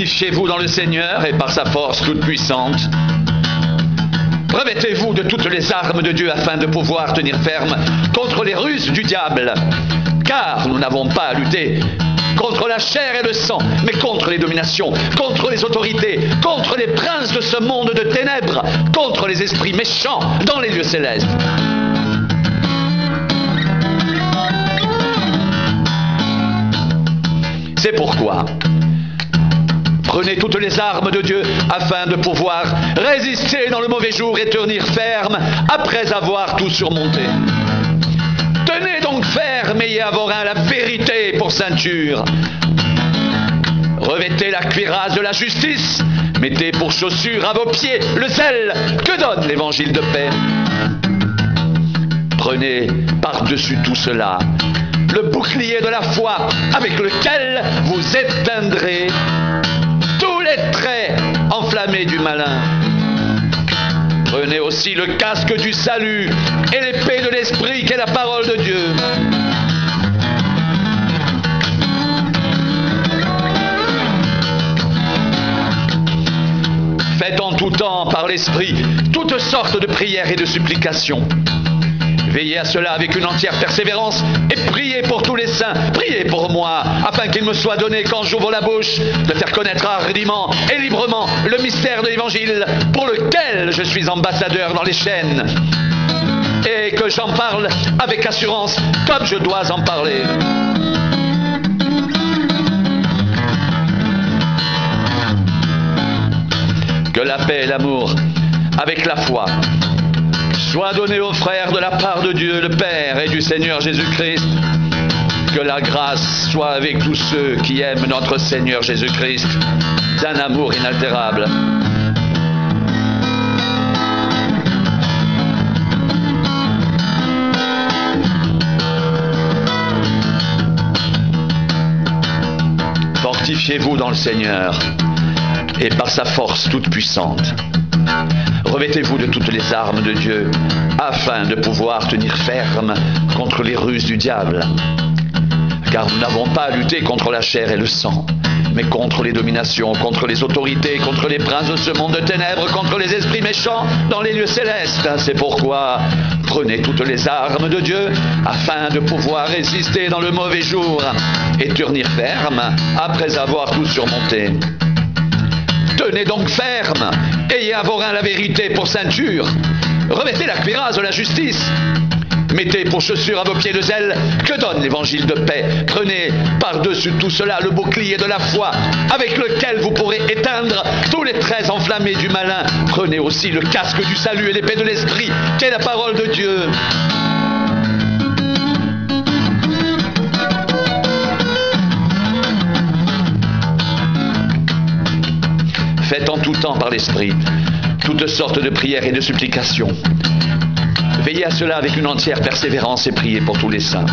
Fortifiez-vous dans le Seigneur et par sa force toute puissante. Revêtez-vous de toutes les armes de Dieu afin de pouvoir tenir ferme contre les ruses du diable. Car nous n'avons pas à lutter contre la chair et le sang, mais contre les dominations, contre les autorités, contre les princes de ce monde de ténèbres, contre les esprits méchants dans les lieux célestes. C'est pourquoi prenez toutes les armes de Dieu afin de pouvoir résister dans le mauvais jour et tenir ferme après avoir tout surmonté. Tenez donc ferme, ayez à vos reins la vérité pour ceinture. Revêtez la cuirasse de la justice, mettez pour chaussure à vos pieds le zèle que donne l'évangile de paix. Prenez par-dessus tout cela le bouclier de la foi avec lequel vous éteindrez tous les traits enflammés du malin. Prenez aussi le casque du salut et l'épée de l'esprit qu'est la parole de Dieu. Faites en tout temps par l'esprit toutes sortes de prières et de supplications. Veillez à cela avec une entière persévérance et priez pour tous les saints. Priez pour moi, afin qu'il me soit donné, quand j'ouvre la bouche, de faire connaître hardiment et librement le mystère de l'Évangile, pour lequel je suis ambassadeur dans les chaînes, et que j'en parle avec assurance, comme je dois en parler. Que la paix et l'amour, avec la foi, soit donné aux frères de la part de Dieu le Père et du Seigneur Jésus-Christ. Que la grâce soit avec tous ceux qui aiment notre Seigneur Jésus-Christ d'un amour inaltérable. Fortifiez-vous dans le Seigneur et par sa force toute puissante. Revêtez-vous de toutes les armes de Dieu, afin de pouvoir tenir ferme contre les ruses du diable. Car nous n'avons pas à lutter contre la chair et le sang, mais contre les dominations, contre les autorités, contre les princes de ce monde de ténèbres, contre les esprits méchants dans les lieux célestes. C'est pourquoi prenez toutes les armes de Dieu, afin de pouvoir résister dans le mauvais jour et tenir ferme après avoir tout surmonté. Tenez donc ferme, ayez à vos reins la vérité pour ceinture, revêtez la cuirasse de la justice, mettez pour chaussure à vos pieds le zèle que donne l'évangile de paix. Prenez par-dessus tout cela le bouclier de la foi, avec lequel vous pourrez éteindre tous les traits enflammés du malin. Prenez aussi le casque du salut et l'épée de l'esprit, qu'est la parole de Dieu. Faites en tout temps par l'Esprit toutes sortes de prières et de supplications. Veillez à cela avec une entière persévérance et priez pour tous les saints.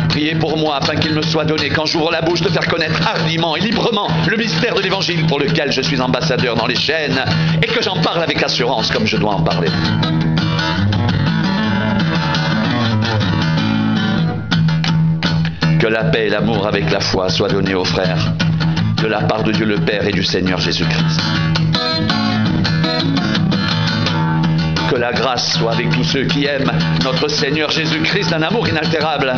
Priez pour moi afin qu'il me soit donné, quand j'ouvre la bouche, de faire connaître hardiment et librement le mystère de l'Évangile, pour lequel je suis ambassadeur dans les chaînes, et que j'en parle avec assurance comme je dois en parler. Que la paix et l'amour avec la foi soient donnés aux frères de la part de Dieu le Père et du Seigneur Jésus-Christ. Que la grâce soit avec tous ceux qui aiment notre Seigneur Jésus-Christ d'un amour inaltérable.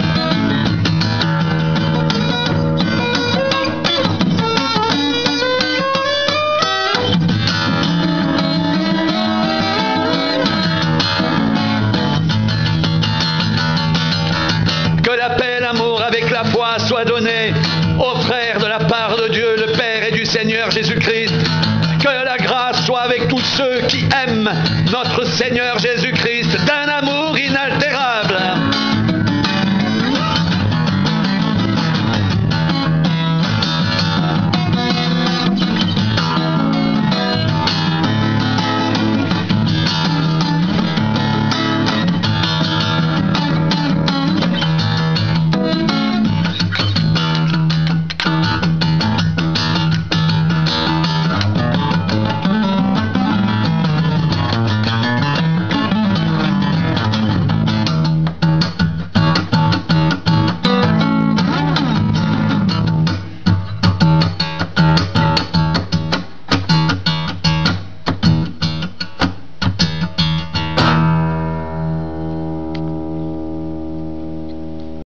Que la paix et l'amour avec la foi soient donnés aux frères de la part de Dieu le Père et du Seigneur Jésus-Christ. Que la grâce soit avec tous ceux qui aiment notre Seigneur Jésus-Christ